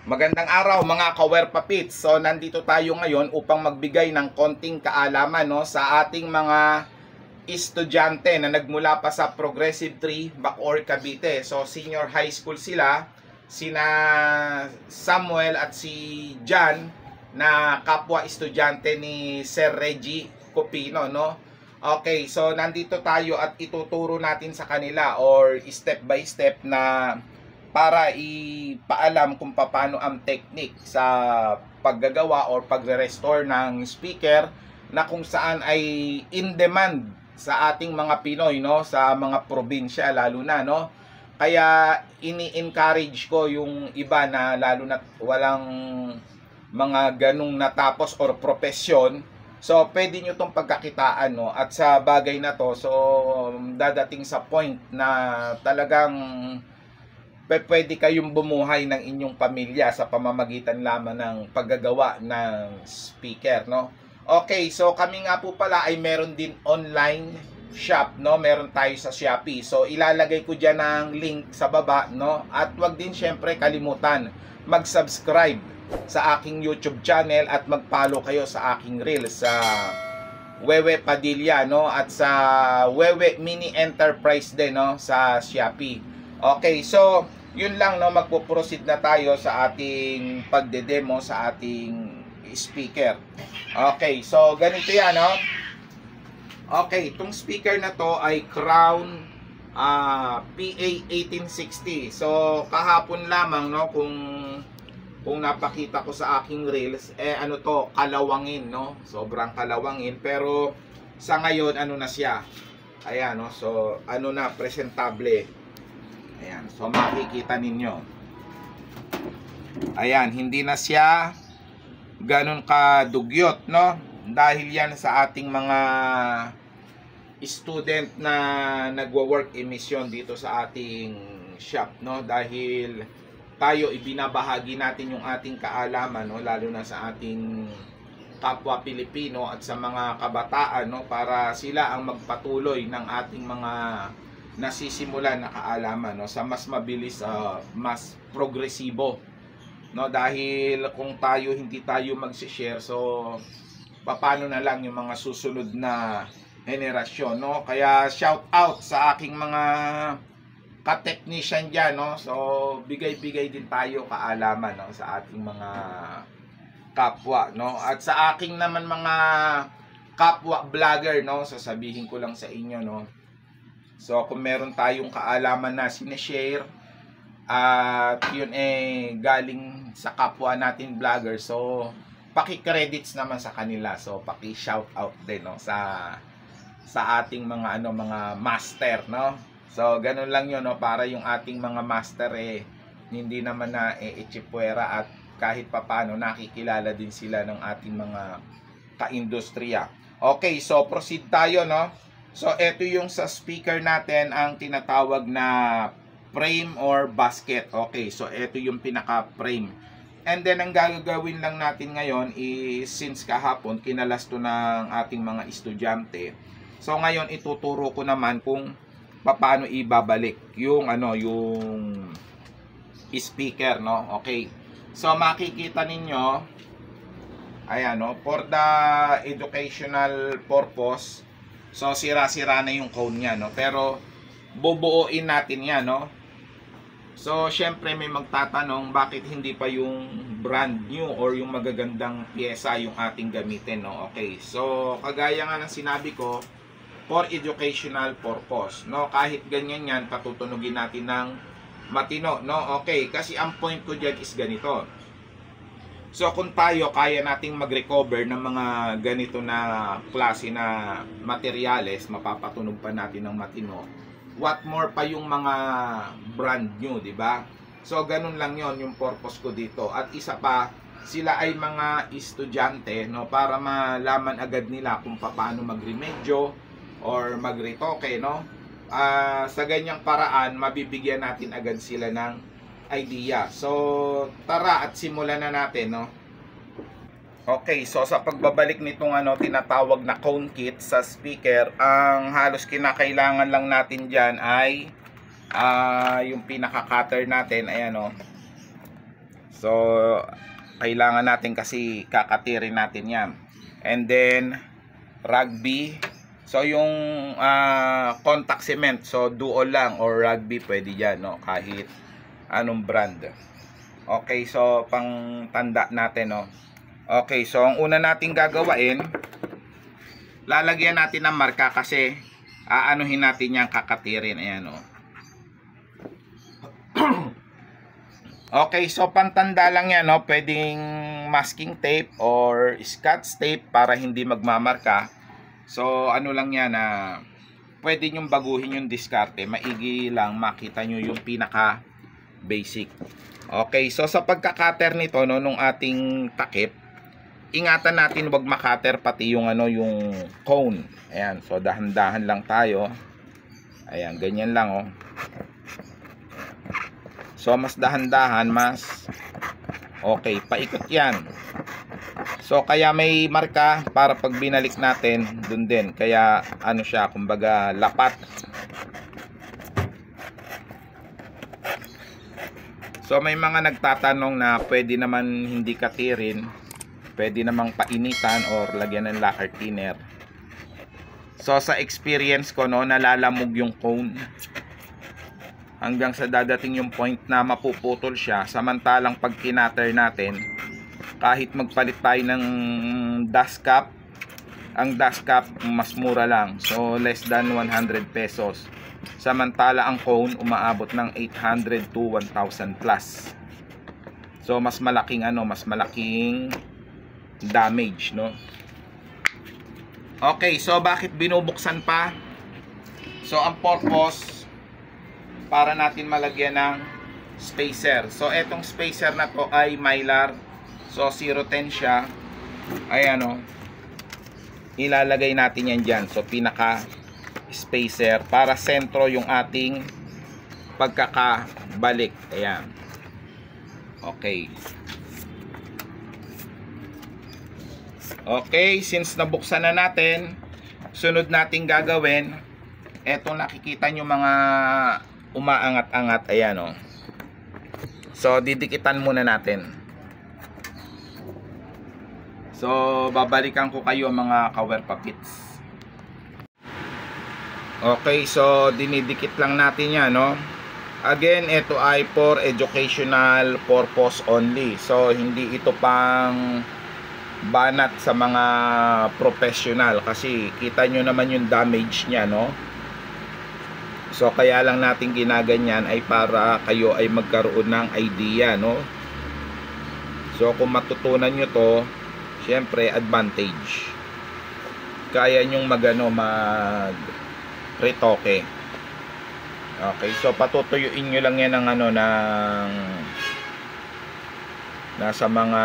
Magandang araw mga ka-Werpapits. So nandito tayo ngayon upang magbigay ng konting kaalaman sa ating mga estudyante na nagmula pa sa Progressive 3, Bacoor, Cavite. So senior high school sila, sina Samuel at si John na kapwa estudyante ni Sir Reggie Copino, Okay, so nandito tayo at ituturo natin sa kanila or step by step na para ipaalam kung paano ang technique sa paggagawa or pagre-restore ng speaker na kung saan ay in demand sa ating mga Pinoy, sa mga probinsya lalo na, Kaya ini-encourage ko yung iba na lalo na walang mga ganung natapos or profesyon. So pwede nyo tong pagkakitaan, at sa bagay na to, so dadating sa point na talagang pwede kayong bumuhay ng inyong pamilya sa pamamagitan lamang ng paggagawa ng speaker, Okay, so kami nga po pala ay meron din online shop, Meron tayo sa Shopee. So ilalagay ko diyan ang link sa baba, At wag din syempre kalimutan mag-subscribe sa aking YouTube channel at mag-follow kayo sa aking reels sa Wewe Padilla, At sa Wewe Mini Enterprise din, sa Shopee. Okay, so yun lang, magpo-proceed na tayo sa ating pagde-demo sa ating speaker. Okay, so ganito yan, Okay, itong speaker na to ay Crown PA1860. So kahapon lamang, kung napakita ko sa aking reels, ano to, kalawangin, Sobrang kalawangin, pero sa ngayon ano na siya. Ayan, so ano na, presentable. Ayan, so makikita ninyo. Ayan, hindi na siya ganun kadugyot, Dahil yan sa ating mga student na nagwo-work emission dito sa ating shop, Dahil tayo ibinabahagi natin yung ating kaalaman, lalo na sa ating kapwa Pilipino at sa mga kabataan, para sila ang magpatuloy ng ating mga nasisimulan na kaalaman, sa mas mabilis, mas progresibo, dahil kung hindi tayo magsi-share, so paano na lang yung mga susunod na henerasyon, Kaya shout out sa aking mga ka-technician dyan, So bigay-bigay din tayo kaalaman, sa ating mga kapwa, At sa aking naman mga kapwa vlogger, sasabihin ko lang sa inyo, So kung meron tayong kaalaman na sinishare at yun galing sa kapwa natin vlogger, so paki-credits naman sa kanila, so paki-shout out din, sa ating mga mga master, So ganun lang yun, para yung ating mga master hindi naman na itsipwera at kahit papano nakikilala din sila ng ating mga ka-industriya. Okay, so proceed tayo, So ito yung sa speaker natin ang tinatawag na frame or basket. Okay, so ito yung pinaka-frame. And then ang gagawin lang natin ngayon is, since kahapon kinalas to ng ating mga estudyante, so ngayon ituturo ko naman kung paano ibabalik yung yung speaker, Okay. So makikita ninyo, ayan, for the educational purpose, so sira-sira na yung cone niya, pero bubuuin natin yan, So syempre may magtatanong bakit hindi pa yung brand new or yung magagandang pyesa yung ating gamitin, Okay, so kagaya nga ng sinabi ko, for educational purpose, Kahit ganyan yan, patutunugin natin ng matino, Okay, kasi ang point ko dyan is ganito. So kung tayo kaya nating mag-recover ng mga ganito na klase na materyales, mapapatunog pa natin ng matino, what more pa yung mga brand new, di ba? So ganun lang yon yung purpose ko dito. At isa pa, sila ay mga estudyante, para malaman agad nila kung paano magremedyo or magretoke, sa ganyang paraan mabibigyan natin agad sila ng idea. So tara at simulan na natin, Okay, so sa pagbabalik nitong tinatawag na cone kit sa speaker, ang halos kinakailangan lang natin diyan ay yung pinaka cutter natin, ayan, So kailangan natin kasi kakatirin natin yan. And then rugby, so yung contact cement, so duo lang or rugby pwede dyan, no? Kahit anong brand. Okay, so pang tanda natin, no? Okay, so ang una nating gagawain, lalagyan natin ng marka kasi aanuhin natin yung kakatirin. Ayan, no? Okay, so pantanda lang yan, no? Pwedeng masking tape or scotch tape para hindi magmamarka. So ano lang yan, pwede nyong baguhin yung diskarte. Maigi lang makita nyo yung pinaka basic. Okay, so sa pagkakater nito, no, nung ating takip, ingatan natin wag makater pati yung yung cone. Ayan, so dahan-dahan lang tayo. Ayan, ganyan lang, oh. So mas dahan-dahan, mas okay, paikot yan. So kaya may marka para pag binalik natin dun din. Kaya ano siya, kumbaga lapat. So may mga nagtatanong na pwede naman hindi katirin, pwede namang painitan or lagyan ng lacquer thinner. So sa experience ko, no, nalalamog yung cone hanggang sa dadating yung point na mapuputol siya. Samantalang pag kinater natin, kahit magpalit tayo ng dust cap, ang dust cap mas mura lang, so less than 100 pesos. Samantala ang cone umaabot ng 800 to 1,000 plus. So mas malaking mas malaking damage, no? Okay, so bakit binubuksan pa? So ang purpose, para natin malagyan ng spacer. So etong spacer na to ay Mylar. So 010 siya. Ayan, ilalagay natin yan dyan. So pinaka spacer para sentro yung ating pagkakabalik. Ayan. Okay. Okay, since nabuksan na natin, sunod nating gagawin, etong nakikita nyo mga umaangat-angat. Ayan, so didikitan muna natin. So babalikan ko kayo mga kawerpa pits. Okay, so dinidikit lang natin yan, no? Again, ito ay for educational purpose only. So hindi ito pang banat sa mga professional kasi kita nyo naman yung damage nya, no? So kaya lang natin ginaganyan ay para kayo ay magkaroon ng idea, no? So kung matutunan nyo to, syempre advantage. Kaya nyong mag retoke. Okay, so patutuyuin nyo lang yan ng ng nasa mga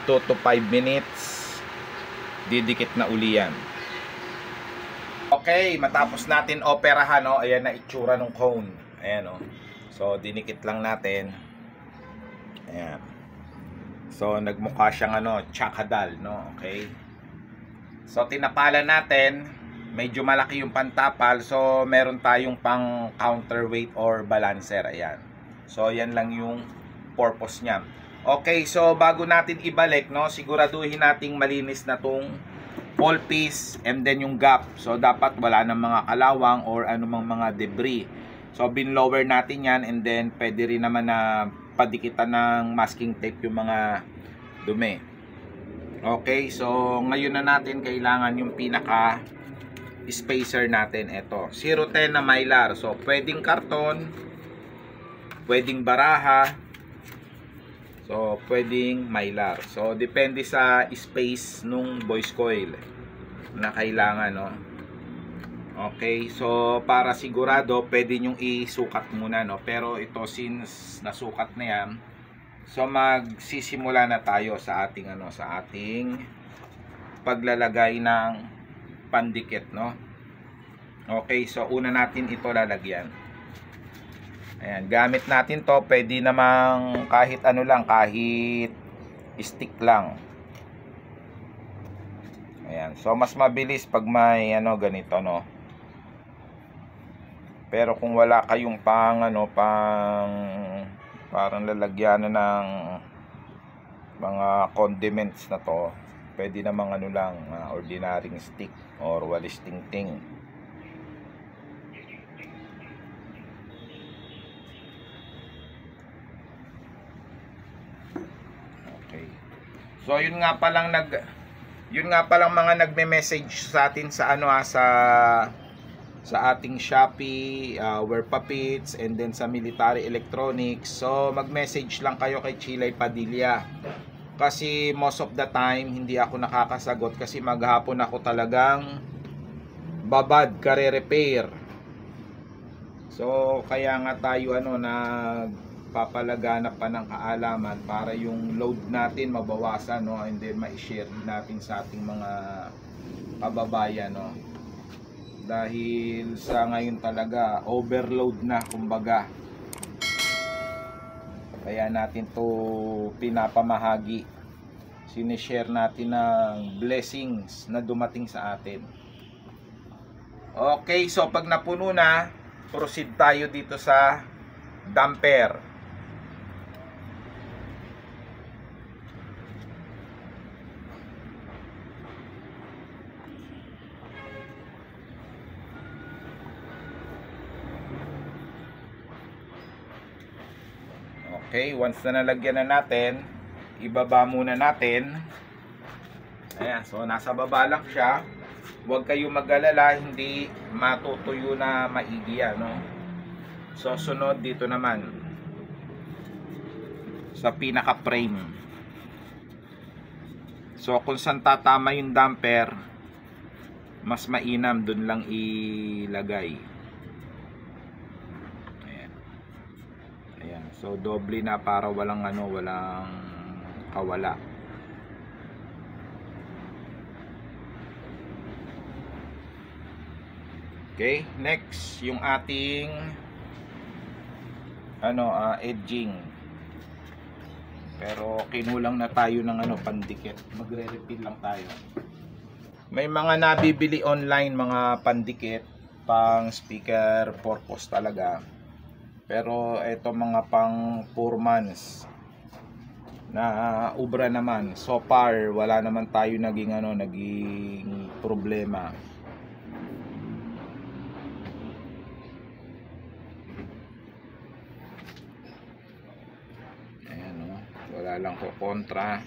2 to 5 minutes. Didikit na uli yan. Okay, matapos natin operahan, ayan na itsura ng cone. Ayan, so dinikit lang natin. Ayan. So nagmukha siyang tsakadal, no? Okay. So tinapalan natin, medyo malaki yung pantapal, so meron tayong pang counterweight or balancer. Ayan. So yan lang yung purpose niya. Okay, so bago natin ibalik, siguraduhin nating malinis na tong all piece and then yung gap. So dapat wala ng mga kalawang or anumang mga debris. So binlower natin yan and then pwede rin naman na padikitan ng masking tape yung mga dumi. Okay, so ngayon na natin kailangan yung pinaka spacer natin. Ito 010 na Mylar. So pwedeng karton, pwedeng baraha, so pwedeng Mylar. So depende sa space nung voice coil na kailangan, Okay, so para sigurado pwede nyong isukat muna, pero ito since nasukat na yan, so magsisimula na tayo sa ating sa ating paglalagay ng pandikit, Okay, so una natin ito lalagyan. Ayan, gamit natin to, pwede namang kahit lang, kahit stick lang. Ayan, so mas mabilis pag may ganito, Pero kung wala kayong pang parang lalagyan na ng mga condiments na to. Pwede namang ano lang, ordinaryong stick or walis tingting. Okay. So yun nga palang mga nagme-message sa atin sa ano sa ating Shopee, Werpapits, and then sa Military Electronics. So mag-message lang kayo kay Chilay Padilla. Kasi most of the time hindi ako nakakasagot kasi maghapon ako talagang babad kare-repair. So kaya nga tayo nagpapalaganap pa ng kaalaman para yung load natin mabawasan, no, and then ma-share natin sa ating mga kababayan, no. Dahil sa ngayon talaga overload na kumbaga. Kaya natin to pinapamahagi. Sinishare natin ng blessings na dumating sa atin. Okay, so pag napuno na, proceed tayo dito sa damper. Okay, once na nalagyan na natin, ibaba muna natin. Ayan, so nasa baba lang siya. Huwag kayong mag-alala, hindi matutuyo na maigi yan, no? So sunod dito naman sa pinaka frame. So kung saan tatama yung damper, mas mainam dun lang ilagay. Ayan, so doble na para walang kawala. Okay, next yung ating edging. Pero kinulang na tayo ng pandikit. Magre-refill lang tayo. May mga nabibili online mga pandikit pang speaker purpose talaga. Pero ito mga pang 4 months na ubra naman. So far wala naman tayo naging problema. Ayan, wala lang ko kontra.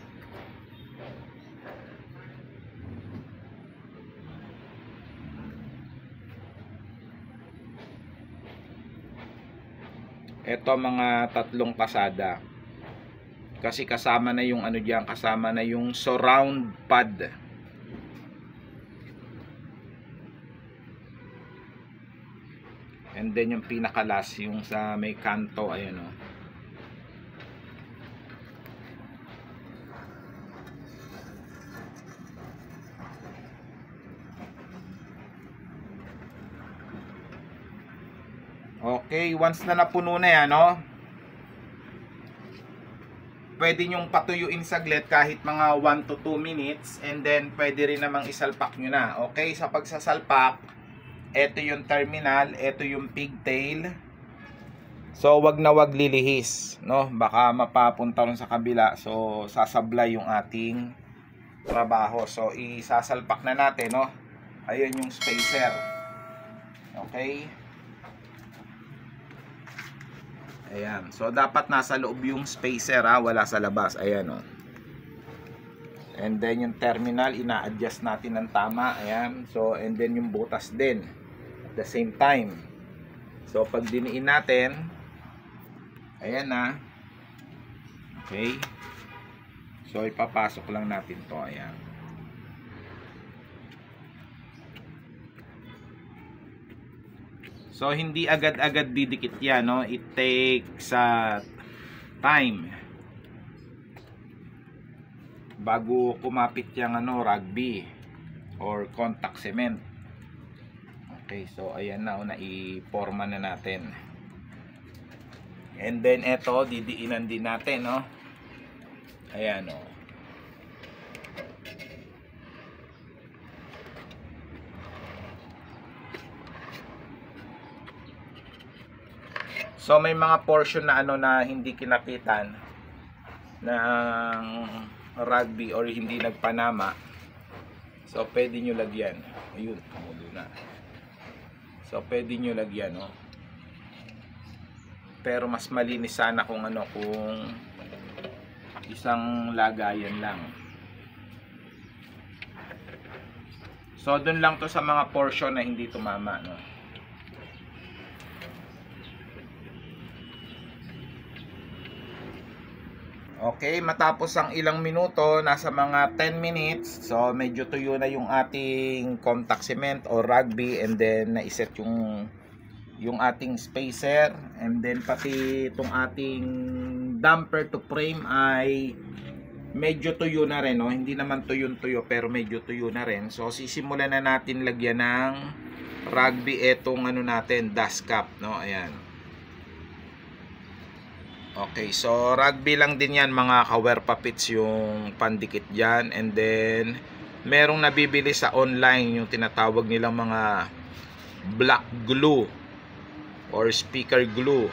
Ito mga 3 pasada. Kasi kasama na yung kasama na yung surround pad. And then yung pinakalas, yung sa may kanto, ayan o. Okay, once na napuno na yan, no? Pwede nyong patuyuin saglit kahit mga 1 to 2 minutes, and then pwede rin namang isalpak nyo na. Okay, sa pagsasalpak, ito yung terminal, ito yung pigtail. So wag na wag lilihis, no? Baka mapapunta rin sa kabila. So sasablay yung ating trabaho. So isasalpak na natin, no? Ayun yung spacer. Okay? Ayan. So dapat nasa loob yung spacer, wala sa labas. Ayan, And then yung terminal, ina-adjust natin ng tama. Ayan. So and then yung butas din at the same time. So pag diniin natin, ayan na. Okay. So ipapasok lang natin to. Ayan. So hindi agad-agad didikit yan, no? It takes time bago kumapit yung rugby or contact cement. Okay, so ayan na, naiporma na natin. And then eto, didiinan din natin, no? Ayan, So may mga portion na ano na hindi kinapitan ng rugby or hindi nagpanama. So pwede nyo lagyan. Ayun, tumulo na. So pwede nyo lagyan, no? Pero mas malinis sana kung ano, kung isang lagayan lang. So doon lang to sa mga portion na hindi tumama, no? Okay, matapos ang ilang minuto, nasa mga 10 minutes, so medyo tuyo na yung ating contact cement o rugby, and then naiset yung ating spacer, and then pati itong ating damper to frame ay medyo tuyo na rin, no? Hindi naman tuyo pero medyo tuyo na rin. So sisimulan na natin lagyan ng rugby etong ano natin, dust cap, no? Ayan. Okay, so rugby lang din yan mga ka-wear puppets, yung pandikit dyan, and then merong nabibili sa online yung tinatawag nilang mga black glue or speaker glue.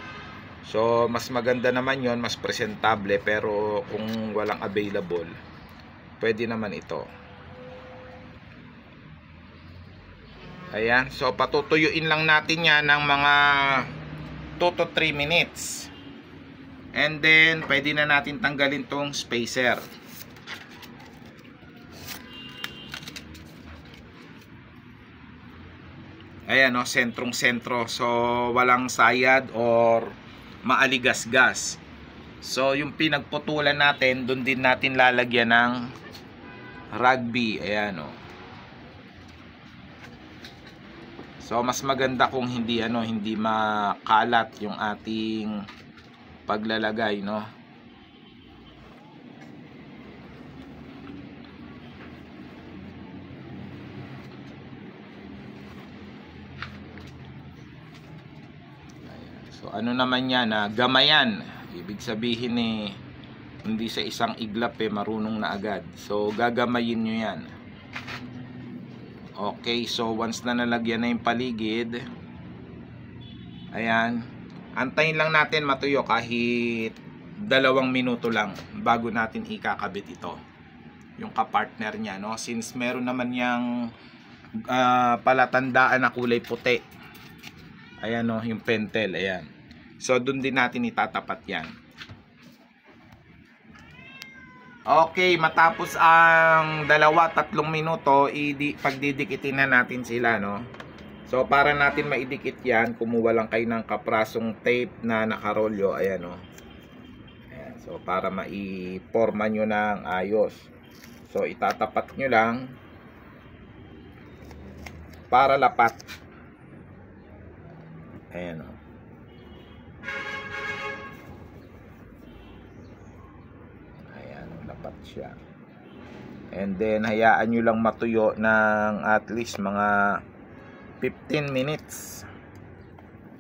So mas maganda naman yon, mas presentable, pero kung walang available, pwede naman ito. Ayan, so patutuyuin lang natin yan ng mga 2 to 3 minutes. And then pwede na natin tanggalin tong spacer. Ayan, no, sentrong sentro. So walang sayad or maaligasgas. So yung pinagputulan natin, doon din natin lalagyan ng rugby. Ayan, no. So mas maganda kung hindi ano, hindi makalat yung ating paglalagay, no. So ano naman yan, gamayan. Ibig sabihin hindi sa isang iglap marunong na agad. So gagamayin nyo yan. Okay, so once na nalagyan na yung paligid, ayan, antayin lang natin matuyo kahit 2 minuto lang bago natin ikakabit ito, yung kapartner niya, no? Since meron naman yang palatandaan na kulay puti. Ayan, no, yung pentel, ayan. So dun din natin itatapat yan. Okay, matapos ang 2-3 minuto, pagdidikitin na natin sila, no. So para natin maidikit yan, kumuha lang kayo ng kaprasong tape na nakarolyo, ayan, no. Ayan, so para maiporma nyo ng ayos. So itatapat nyo lang para lapat. Ayan, no. Lapat siya. And then hayaan nyo lang matuyo ng at least mga 15 minutes.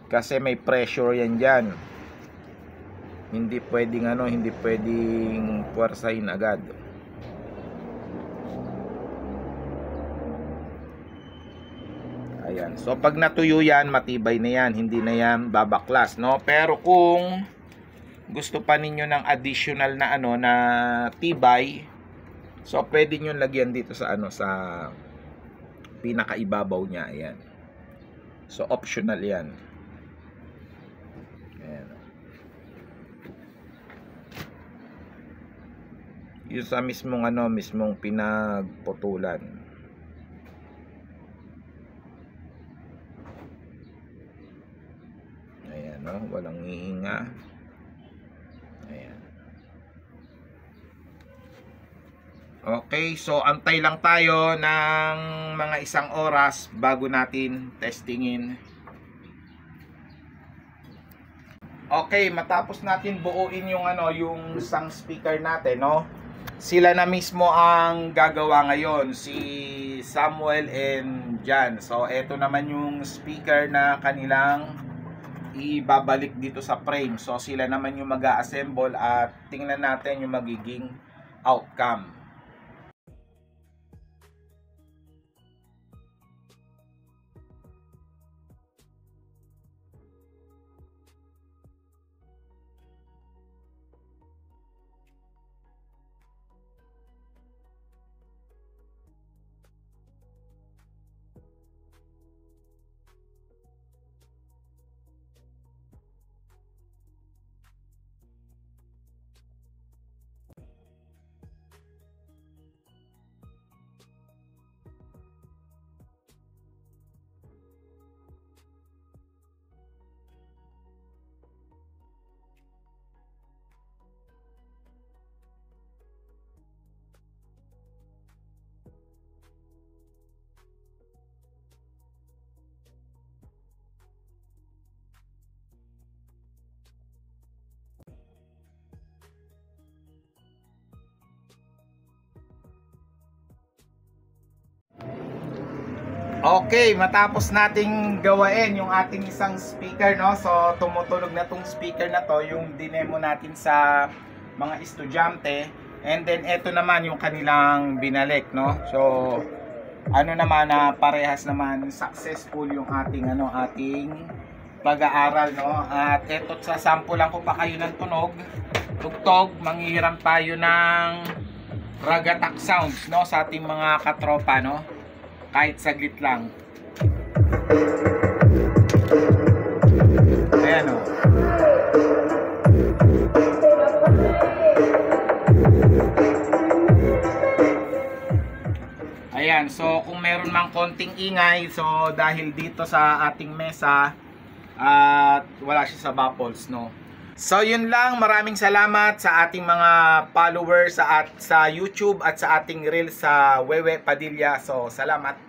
Kasi may pressure yan dyan. Hindi pwedeng hindi pwedeng puwersahin agad. Ayan. So pag natuyo yan, matibay na yan. Hindi na yan babaklas, no? Pero kung gusto pa ninyo ng additional na na tibay, so pwede nyo lagyan dito sa sa pinakaibabaw niya. Ayan. So optional yan. Ayan. Yung sa mismong mismong pinagputulan. Ayan, no, walang hihinga. Ayan. Okay, so antay lang tayo ng mga 1 oras bago natin testingin. Okay, matapos natin buuin yung yung isang speaker natin, no. Sila na mismo ang gagawa ngayon, si Samuel and John. So eto naman yung speaker na kanilang ibabalik dito sa frame. So sila naman yung mag-a-assemble at tingnan natin yung magiging outcome. Okay, matapos nating gawain yung ating isang speaker, no? So, tumutunog na tong speaker na to, yung dinemo natin sa mga estudyante. And then, eto naman yung kanilang binalik, no? So, ano naman na parehas naman successful yung ating ating pag-aaral, no? At eto, sasampulan ko pa kayo ng tugtog, manghihiram tayo ng ragatak sounds, no? Sa ating mga katropa, no? Kahit saglit lang. Ayan, o. Ayan, so kung meron mang konting ingay, so dahil dito sa ating mesa at wala siya sa baffles, no. So yun lang, maraming salamat sa ating mga followers sa YouTube at sa ating reel sa Wewe Padilla. So salamat.